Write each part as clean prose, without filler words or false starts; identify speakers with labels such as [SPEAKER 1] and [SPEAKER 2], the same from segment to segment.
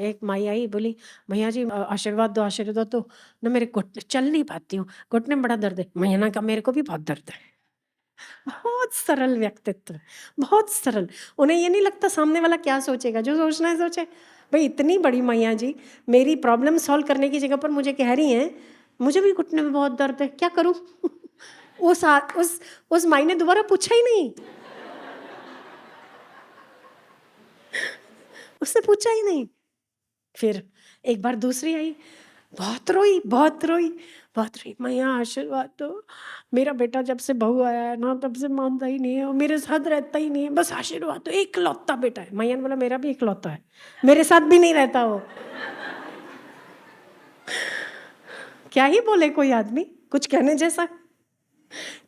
[SPEAKER 1] एक माई आई, बोली भैया जी आशीर्वाद दो ना, मेरे घुटने चल नहीं पाती हूँ, घुटने में बड़ा दर्द है। मैया ने कहा मेरे को भी बहुत दर्द है। बहुत सरल व्यक्तित्व, बहुत सरल। उन्हें ये नहीं लगता सामने वाला क्या सोचेगा, जो सोचना है सोचे। भाई इतनी बड़ी मैया जी मेरी प्रॉब्लम सॉल्व करने की जगह पर मुझे कह रही हैं मुझे भी घुटने में बहुत दर्द है, क्या करूं? उस माई ने दोबारा पूछा ही नहीं, उसने पूछा ही नहीं। फिर एक बार दूसरी आई, बहुत रोई बहुत रोई बहुत रोई, मैया आशीर्वाद दो, मेरा बेटा जब से बहू आया है ना तब से मानता ही नहीं है और मेरे साथ रहता ही नहीं है, बस आशीर्वाद दो, इकलौता बेटा है। मैया ने बोला मेरा भी इकलौता है, मेरे साथ भी नहीं रहता वो। क्या ही बोले कोई आदमी, कुछ कहने जैसा,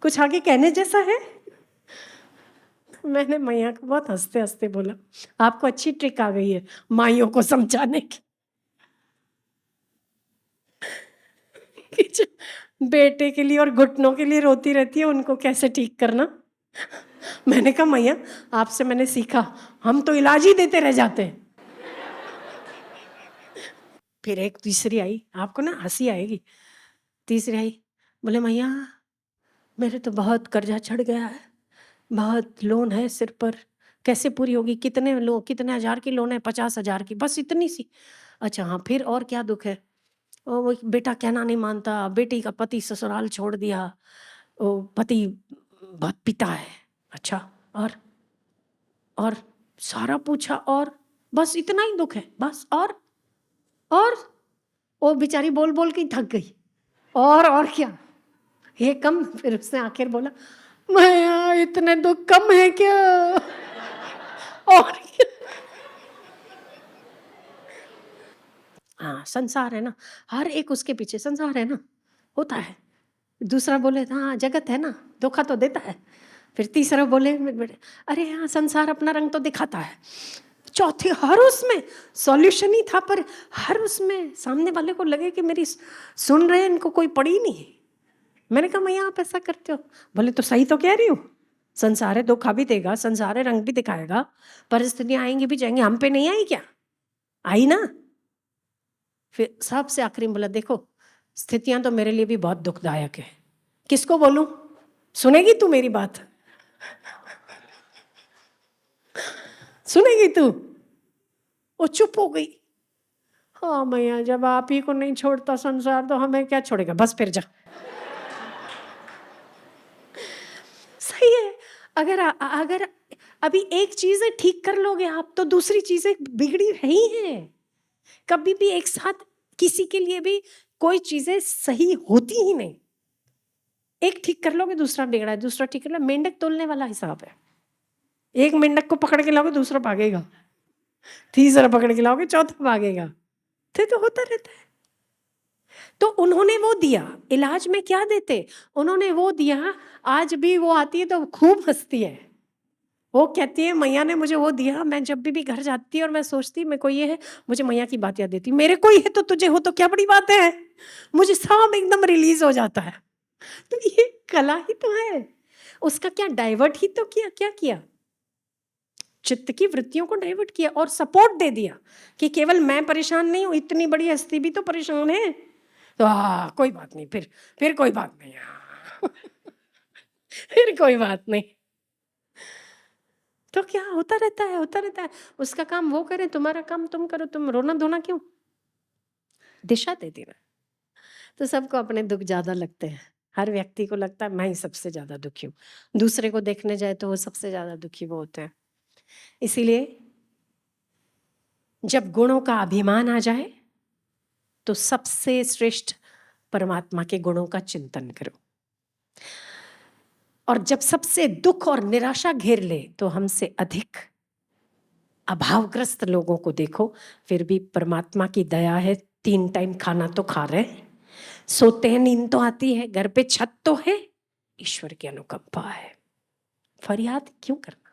[SPEAKER 1] कुछ आगे कहने जैसा है? मैंने मैया को बहुत हंसते हंसते बोला आपको अच्छी ट्रिक आ गई है माइयों को समझाने की, कि जो बेटे के लिए और घुटनों के लिए रोती रहती है उनको कैसे ठीक करना। मैंने कहा मैया आपसे मैंने सीखा, हम तो इलाज ही देते रह जाते हैं। फिर एक तीसरी आई, आपको ना हंसी आएगी। तीसरी आई, बोले मैया मेरे तो बहुत कर्जा चढ़ गया है, बहुत लोन है सिर पर, कैसे पूरी होगी? कितने हजार की लोन है? 50,000 की, बस इतनी सी। अच्छा हाँ, फिर और क्या दुख है? वो बेटा कहना नहीं मानता, बेटी का पति ससुराल छोड़ दिया, वो पति बहुत पिता है। अच्छा और सारा पूछा, और बस इतना ही दुख है बस? और वो बेचारी बोल बोल के थक गई, और क्या ये कम? फिर उसने आखिर बोला मैया इतने दुख कम है क्या? और क्या? हाँ संसार है ना, हर एक उसके पीछे संसार है ना, होता है। दूसरा बोले हाँ जगत है ना, धोखा तो देता है। फिर तीसरा बोले अरे हाँ संसार अपना रंग तो दिखाता है। चौथी हर उसमें सॉल्यूशन ही था, पर हर उसमें सामने वाले को लगे कि मेरी सुन रहे हैं, इनको कोई पड़ी नहीं। मैंने कहा मैया आप ऐसा करते हो? बोले तो सही तो कह रही हूँ, संसार है धोखा भी देगा, संसार है रंग भी दिखाएगा, परिस्थितियां आएंगी भी जाएंगी, हम पे नहीं आई क्या? आई ना। फिर सबसे आखिरी में बोला देखो स्थितियां तो मेरे लिए भी बहुत दुखदायक है, किसको बोलूं? सुनेगी तू मेरी बात? सुनेगी तू? वो चुप हो गई। हाँ मैया जब आप ही को नहीं छोड़ता संसार तो हमें क्या छोड़ेगा, बस फिर जा। सही है। अगर अभी एक चीजें ठीक कर लोगे आप तो दूसरी चीजें बिगड़ी रही हैं। कभी भी एक साथ किसी के लिए भी कोई चीजें सही होती ही नहीं। एक ठीक कर लोगे दूसरा बिगड़ा है, दूसरा ठीक कर लो, मेंढक तोलने वाला हिसाब है। एक मेंढक को पकड़ के लाओगे दूसरा भागेगा, तीसरा पकड़ के लाओगे चौथा भागेगा, तो होता रहता है। तो उन्होंने वो दिया, इलाज में क्या देते? उन्होंने वो दिया। आज भी वो आती है तो खूब हंसती है, वो कहती है मैया ने मुझे वो दिया। मैं जब भी घर जाती और मैं सोचती मेरे को ये है, मुझे मैया की बात याद देती, मेरे को ही है तो तुझे हो तो क्या बड़ी बात है, मुझे सब एकदम रिलीज हो जाता है। तो ये कला ही तो है। उसका क्या डाइवर्ट ही तो किया, क्या किया? चित्त की वृत्तियों को डाइवर्ट किया और सपोर्ट दे दिया कि केवल मैं परेशान नहीं हूं, इतनी बड़ी हस्ती भी तो परेशान है। तो कोई बात नहीं, फिर कोई बात नहीं। फिर कोई बात नहीं। तो क्या होता रहता है, होता रहता है। उसका काम वो करे, तुम्हारा काम तुम करो, तुम रोना धोना क्यों? दिशा दे देना। तो सबको अपने दुख ज्यादा लगते हैं, हर व्यक्ति को लगता है मैं ही सबसे ज्यादा दुखी हूँ, दूसरे को देखने जाए तो वो सबसे ज्यादा दुखी वो होते हैं। इसीलिए जब गुणों का अभिमान आ जाए तो सबसे श्रेष्ठ परमात्मा के गुणों का चिंतन करो, और जब सबसे दुख और निराशा घेर ले तो हमसे अधिक अभावग्रस्त लोगों को देखो, फिर भी परमात्मा की दया है, 3 टाइम खाना तो खा रहे, सोते हैं, नींद तो आती है, घर पे छत तो है, ईश्वर की अनुकंपा है। फरियाद क्यों करना?